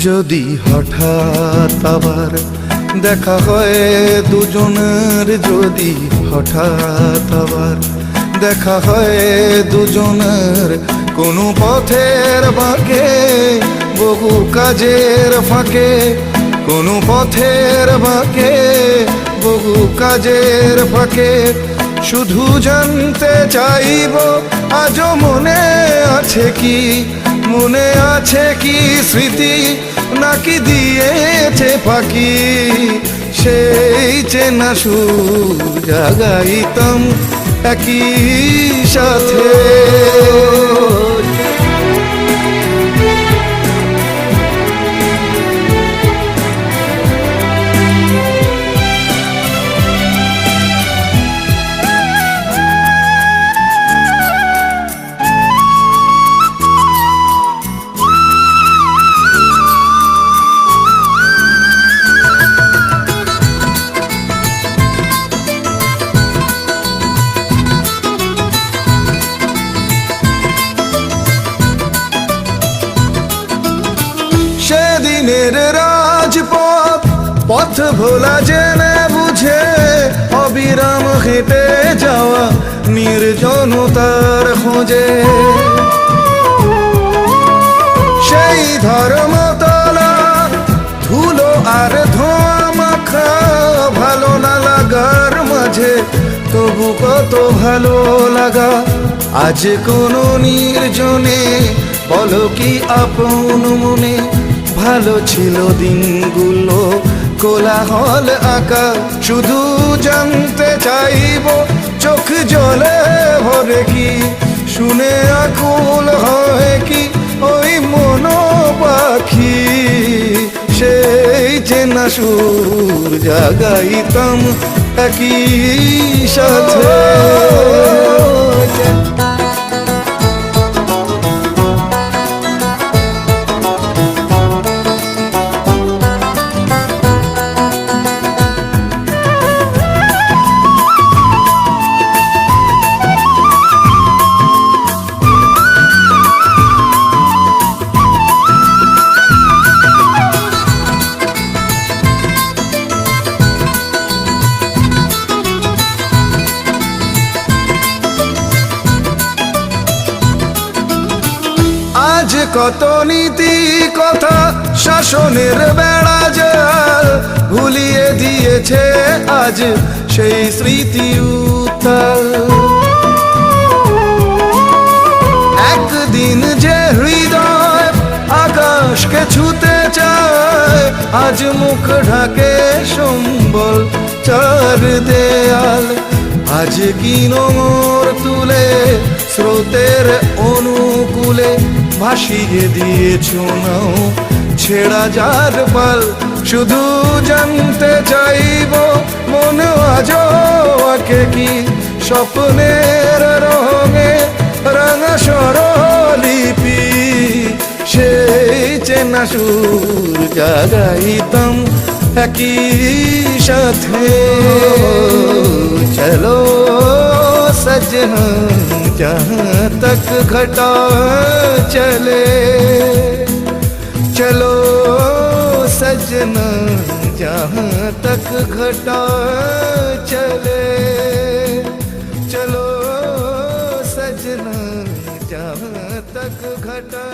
যদি হঠাৎ আবার দেখা হয় দুজনের, যদি হঠাৎ আবার দেখা হয় দুজনের, কোনো পথের বাঁকে বহু কাজের ফাঁকে, কোনো পথের বাঁকে বহু কাজের ফাঁকে, শুধু জানতে চাইব আজও মনে আছে কি, মনে আছে কি স্মৃতি নাকি দিয়েছে ফাঁকি, সেই চেনা সুর জাগাইতাম একই সাথে। সেদিনের রাজপথ পথ ভোলা জেনে বুঝে অবিরাম হেঁটে যাওয়া নির্জনতার খোঁজে, সেই ধর্মতলা ধুলো আর ধোঁয়া মাখা ভালো না লাগার মাঝে তবু কত ভালো লাগা। আজ কোনো নির্জনে বলো কি আপন মনে, ভালো ছিল দিনগুলো কোলাহল আঁকা, শুধু জানতে চাইব চোখ জলে ভরে কি, শুনে আকুল হয় কি ওই মনো পাখি, সেই চেনা সুর জাগাইতাম একই সাথে। আজ কত নীতি কথা শাসনের বেড়া জাল ভুলিয়ে দিয়েছে আজ সেই স্মৃতি উত্তাল। একদিন যে হৃদয় আকাশকে ছুতে চায়, আজ মুখ ঢাকে সম্বল চার দেয়াল। আজ কি নোঙর তুলে স্রোতের অনুকূলে ভাসিয়ে দিয়েছ নাও ছেড়া যার পাল, শুধু জানতে চাইব মন আজও আঁকে কি স্বপ্নের রঙে রাঙা স্বরলিপি, সেই চেনা সুর জাগাইতাম একই সাথে। চলো सजना जहाँ तक घटा चले, चलो सजना जहाँ तक घटा चले, चलो सजना जहाँ तक घटा